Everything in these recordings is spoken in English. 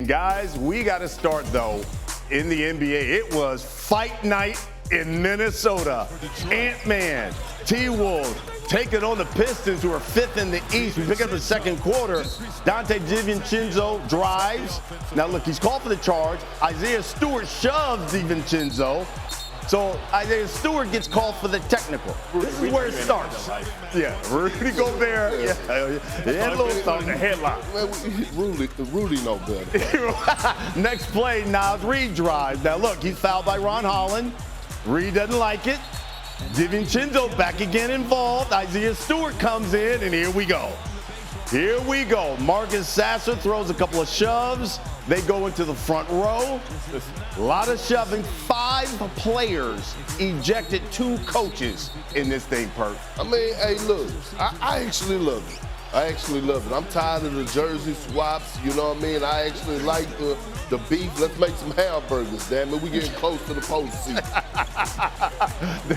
Guys, we got to start, though, in the NBA. It was fight night in Minnesota. Ant-Man, T-Wolves taking on the Pistons, who are 5th in the East. We pick up the second quarter. Dante DiVincenzo drives. Now, look, he's called for the charge. Isaiah Stewart shoves DiVincenzo. So Isaiah Stewart gets called for the technical. This is where it starts. Yeah, Rudy Gobert. Yeah, a little something. Headlock. Rudy no better. Next play, Nas Reed drives. Now look, he's fouled by Ron Holland. Reed doesn't like it. DiVincenzo back again involved. Isaiah Stewart comes in, and here we go. Here we go. Marcus Sasser throws a couple of shoves. They go into the front row. A lot of shoving. 5 players ejected 2 coaches in this thing, Perk. I mean, hey, look, I actually love it. I'm tired of the jersey swaps, you know what I mean? I actually like the beef. Let's make some hamburgers, damn it. We getting close to the postseason.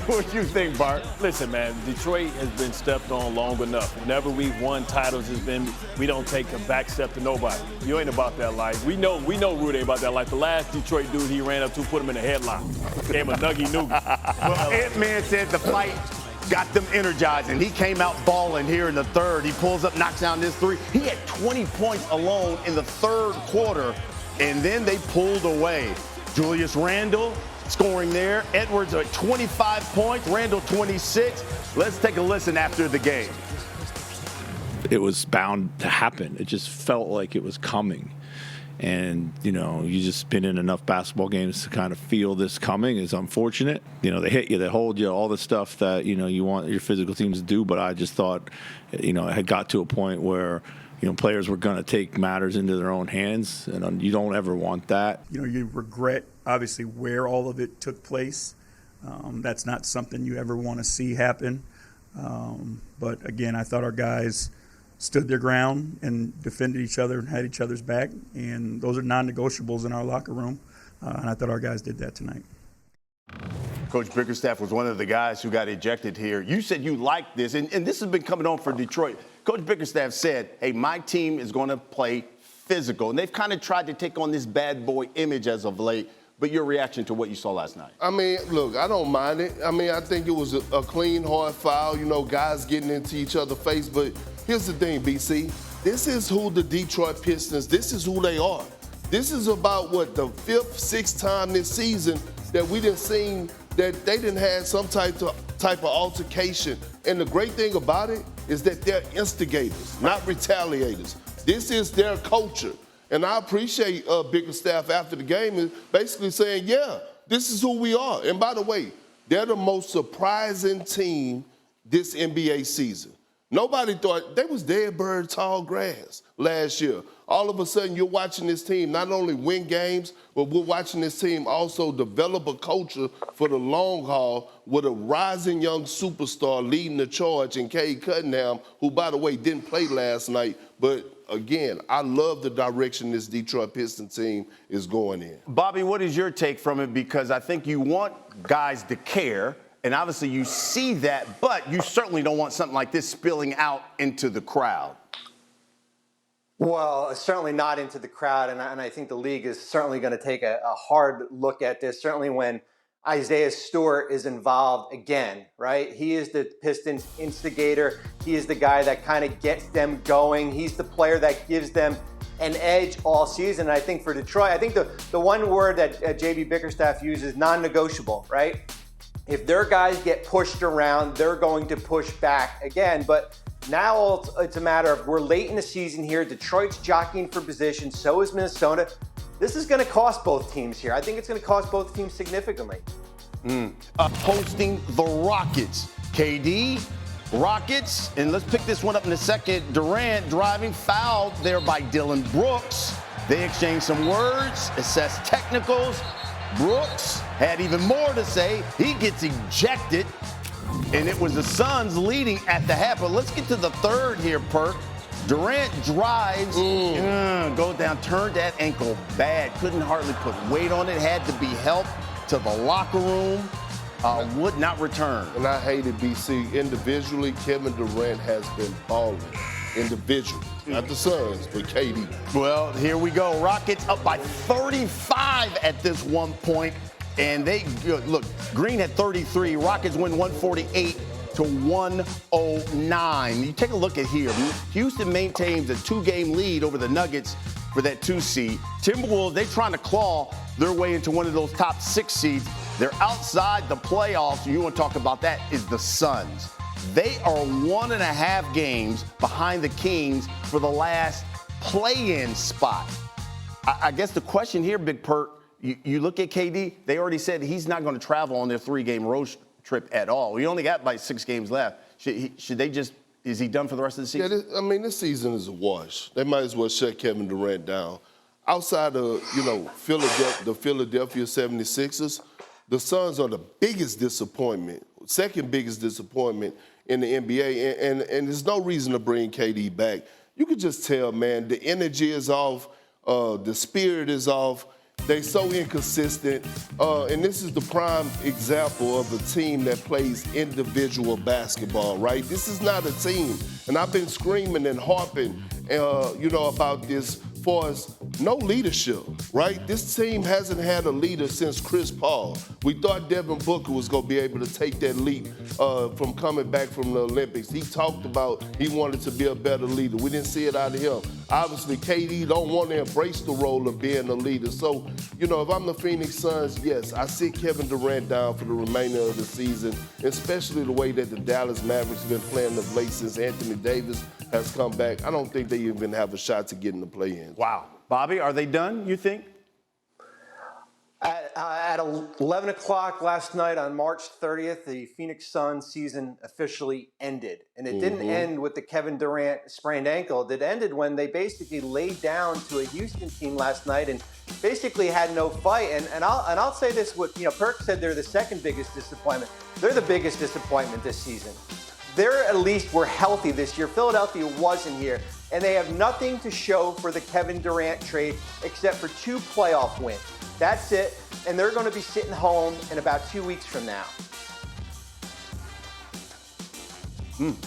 What do you think, Bart? Listen, man, Detroit has been stepped on long enough. Whenever we've won titles, we don't take a back step to nobody. You ain't about that life. We know Rudy ain't about that life. The last Detroit dude he ran up to put him in a headlock. Gave him a nuggy noogie. Well, Ant-Man said the fight got them energized, and he came out balling here in the third. He pulls up, knocks down this 3. He had 20 points alone in the third quarter, and then they pulled away. Julius Randle scoring there. Edwards at 25 points, Randle 26. Let's take a listen after the game. It was bound to happen. It just felt like it was coming. And, you know, you just been in enough basketball games to kind of feel this coming. Is unfortunate. You know, they hit you, they hold you, all the stuff that, you know, you want your physical teams to do. But I just thought, you know, it had got to a point where, you know, players were going to take matters into their own hands. And you don't ever want that. You know, you regret, obviously, where all of it took place. That's not something you ever want to see happen. But, again, I thought our guys stood their ground and defended each other and had each other's back. And those are non-negotiables in our locker room. And I thought our guys did that tonight. Coach Bickerstaff was one of the guys who got ejected here. You said you liked this, and this has been coming on for Detroit. Coach Bickerstaff said, hey, my team is going to play physical. And they've kind of tried to take on this bad boy image as of late. But your reaction to what you saw last night? I mean, look, I don't mind it. I mean, I think it was a clean, hard foul, you know, guys getting into each other's face. But here's the thing, BC. This is who the Detroit Pistons, this is who they are. This is about, what, the 5th, 6th time this season that we didn't see that they didn't have some type of altercation. And the great thing about it is that they're instigators, not retaliators. This is their culture. And I appreciate Bickerstaff after the game is basically saying, yeah, this is who we are. And by the way, they're the most surprising team this NBA season. Nobody thought they was dead bird, tall grass last year. All of a sudden, you're watching this team not only win games, but we're watching this team also develop a culture for the long haul with a rising young superstar leading the charge in Cade Cunningham, who, by the way, didn't play last night. But, again, I love the direction this Detroit Pistons team is going in. Bobby, what is your take from it? Because I think you want guys to care. And obviously you see that, but you certainly don't want something like this spilling out into the crowd. Well, certainly not into the crowd, and I think the league is certainly going to take a hard look at this, certainly when Isaiah Stewart is involved again, right? He is the Pistons instigator. He is the guy that kind of gets them going. He's the player that gives them an edge all season. And I think for Detroit, I think the one word that J.B. Bickerstaff uses, non-negotiable, right? If their guys get pushed around, they're going to push back again. But now it's a matter of we're late in the season here. Detroit's jockeying for position. So is Minnesota. This is going to cost both teams here. I think it's going to cost both teams significantly. Hosting the Rockets. KD, Rockets, and let's pick this one up in a second. Durant driving, fouled there by Dylan Brooks. They exchanged some words, assessed technicals. Brooks had even more to say. He gets ejected, and it was the Suns leading at the half. But let's get to the third here, Perk. Durant drives, goes down, turned that ankle bad. Couldn't hardly put weight on it. Had to be helped to the locker room. Would not return. And I hated BC. Individually, Kevin Durant has been balling. individual. Not the Suns, but KD. Well, here we go. Rockets up by 35 at this one point. And look, Green had 33. Rockets win 148 to 109. You take a look at here. Houston maintains a 2-game lead over the Nuggets for that 2 seed. Timberwolves, they're trying to claw their way into one of those top 6 seeds. They're outside the playoffs. You want to talk about that is the Suns. They are 1.5 games behind the Kings for the last play-in spot. I guess the question here, Big Perk, you look at KD, they already said he's not going to travel on their 3-game road trip at all. We only got like 6 games left. Should they just, is he done for the rest of the season? Yeah, this season is a wash. They might as well shut Kevin Durant down. Outside of, the Philadelphia 76ers, the Suns are the biggest disappointment, second biggest disappointment in the NBA, and there's no reason to bring KD back. You could just tell, man, the energy is off, the spirit is off. They're so inconsistent, and this is the prime example of a team that plays individual basketball, right? This is not a team, and I've been screaming and harping, about this far as no leadership, right? This team hasn't had a leader since Chris Paul. We thought Devin Booker was going to be able to take that leap from coming back from the Olympics. He talked about he wanted to be a better leader. We didn't see it out of him. Obviously, KD don't want to embrace the role of being a leader. So, if I'm the Phoenix Suns, yes, I sit Kevin Durant down for the remainder of the season, especially the way that the Dallas Mavericks have been playing of late since Anthony Davis has come back. I don't think they even have a shot to get in the play-in. Wow. Bobby, are they done, you think? At 11 o'clock last night on March 30th, the Phoenix Suns season officially ended. And it didn't end with the Kevin Durant sprained ankle. It ended when they basically laid down to a Houston team last night and basically had no fight. And I'll say this, Perk said they're the second biggest disappointment. They're the biggest disappointment this season. They're at least were healthy this year. Philadelphia wasn't here. And they have nothing to show for the Kevin Durant trade except for 2 playoff wins. That's it. And they're going to be sitting home in about 2 weeks from now.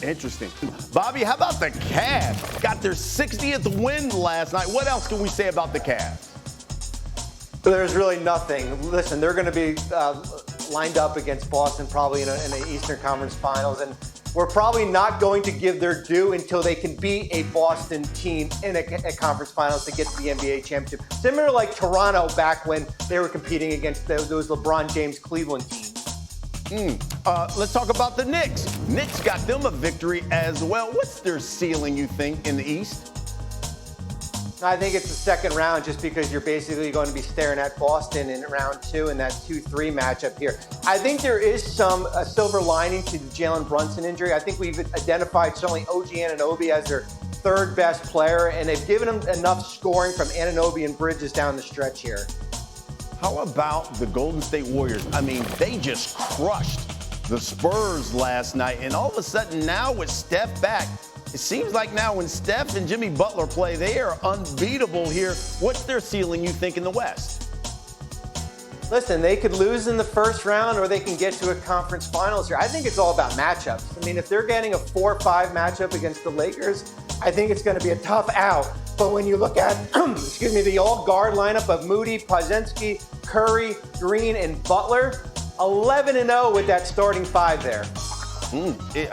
Interesting. Bobby, how about the Cavs? Got their 60th win last night. What else can we say about the Cavs? There's really nothing. Listen, they're going to be lined up against Boston probably in the Eastern Conference Finals. And we're probably not going to give their due until they can beat a Boston team in a conference finals to get to the NBA championship. Similar like Toronto back when they were competing against those LeBron James Cleveland teams. Let's talk about the Knicks. Knicks got them a victory as well. What's their ceiling, you think, in the East? I think it's the second round just because you're basically going to be staring at Boston in round 2 in that 2-3 matchup here. I think there is some silver lining to the Jalen Brunson injury. I think we've identified certainly OG Anunoby as their 3rd best player, and they've given him enough scoring from Anunoby and Bridges down the stretch here. How about the Golden State Warriors? I mean, they just crushed the Spurs last night, and all of a sudden now with Steph back, it seems like now when Steph and Jimmy Butler play, they are unbeatable here. What's their ceiling, you think, in the West? Listen, they could lose in the first round or they can get to a conference finals here. I think it's all about matchups. I mean, if they're getting a 4-5 matchup against the Lakers, I think it's going to be a tough out. But when you look at, the all-guard lineup of Moody, Podziemski, Curry, Green, and Butler, 11-0 with that starting 5 there.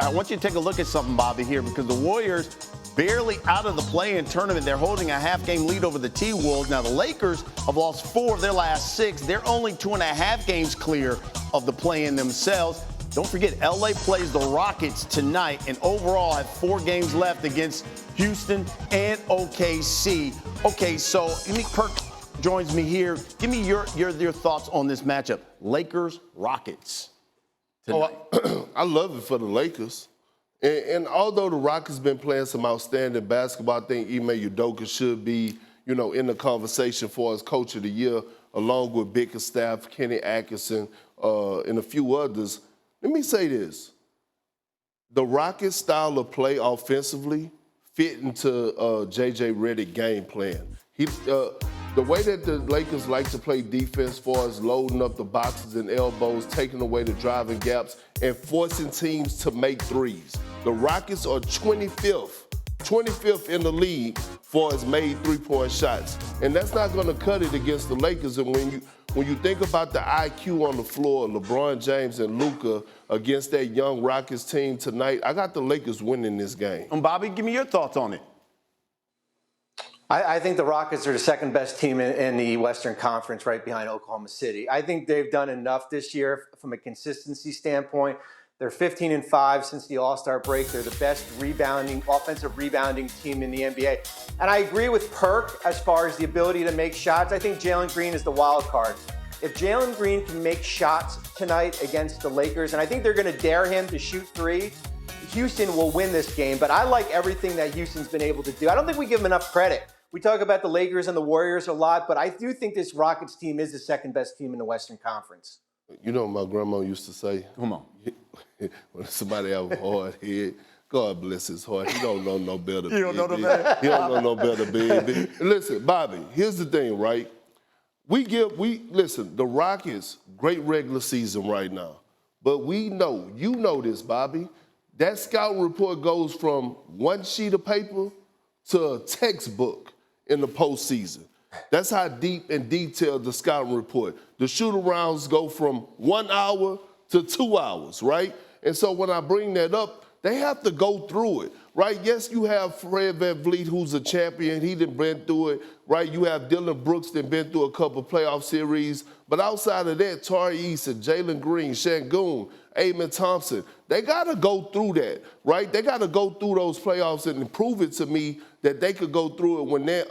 I want you to take a look at something, Bobby, here, because the Warriors barely out of the play-in tournament. They're holding a half-game lead over the T-Wolves. Now, the Lakers have lost 4 of their last 6. They're only 2.5 games clear of the play-in themselves. Don't forget, L.A. plays the Rockets tonight, and overall have 4 games left against Houston and OKC. Okay, so Perk joins me here. Give me your thoughts on this matchup. Lakers-Rockets tonight. I love it for the Lakers. And although the Rockets been playing some outstanding basketball, I think Ime Udoka should be, in the conversation for as Coach of the Year, along with Bickerstaff, Kenny Atkinson, and a few others. Let me say this. The Rockets' style of play offensively fit into J.J. Redick's game plan. The way that the Lakers like to play defense, as far as loading up the boxes and elbows, taking away the driving gaps, and forcing teams to make threes. The Rockets are 25th 25th in the league for his made three-point shots. And that's not going to cut it against the Lakers. And when you think about the IQ on the floor, LeBron James and Luka against that young Rockets team tonight, I got the Lakers winning this game. Bobby, give me your thoughts on it. I think the Rockets are the second best team in the Western Conference, right behind Oklahoma City. I think they've done enough this year from a consistency standpoint. They're 15-5 since the All-Star break. They're the best offensive rebounding team in the NBA. And I agree with Perk as far as the ability to make shots. I think Jalen Green is the wild card. If Jalen Green can make shots tonight against the Lakers, and I think they're going to dare him to shoot three, Houston will win this game. But I like everything that Houston's been able to do. I don't think we give them enough credit. We talk about the Lakers and the Warriors a lot, but I do think this Rockets team is the second best team in the Western Conference. You know what my grandma used to say? Come on. When somebody have a hard head, God bless his heart. He don't know no better. You don't know no better? He don't know no better, baby. Listen, Bobby, here's the thing, right? Listen, the Rockets, great regular season right now. But we know, you know this, Bobby, that scouting report goes from one sheet of paper to a textbook in the postseason. That's how deep and detailed the scouting report. The shoot-arounds go from 1 hour to 2 hours, right? And so when I bring that up, they have to go through it, right? Yes, you have Fred VanVleet, who's a champion. He done been through it, right? You have Dylan Brooks that been through a couple playoff series. But outside of that, Tari Eason, Jalen Green, Şengün, Amen Thompson, they got to go through that, right? They got to go through those playoffs and prove it to me that they could go through it when they're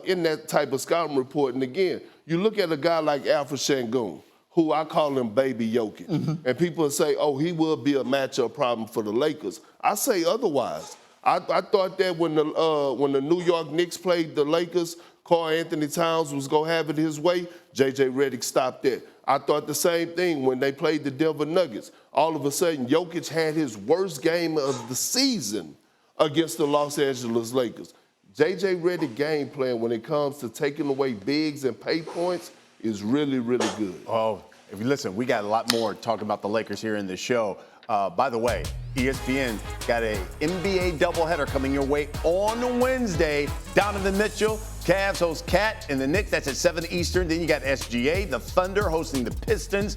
in that type of scouting report. And again, you look at a guy like Alfred Şengün, who I call him Baby Jokic. Mm-hmm. And people say, oh, he will be a matchup problem for the Lakers. I say otherwise. I thought that when the New York Knicks played the Lakers, Karl Anthony Towns was going to have it his way. J.J. Redick stopped that. I thought the same thing when they played the Denver Nuggets. All of a sudden, Jokic had his worst game of the season against the Los Angeles Lakers. J.J. Redick game plan when it comes to taking away bigs and pay points is really, really good. Oh, if you listen, we got a lot more talking about the Lakers here in the show. By the way, ESPN got an NBA doubleheader coming your way on Wednesday. Donovan Mitchell, Cavs host Cat and the Knicks. That's at 7 Eastern. Then you got SGA, the Thunder hosting the Pistons.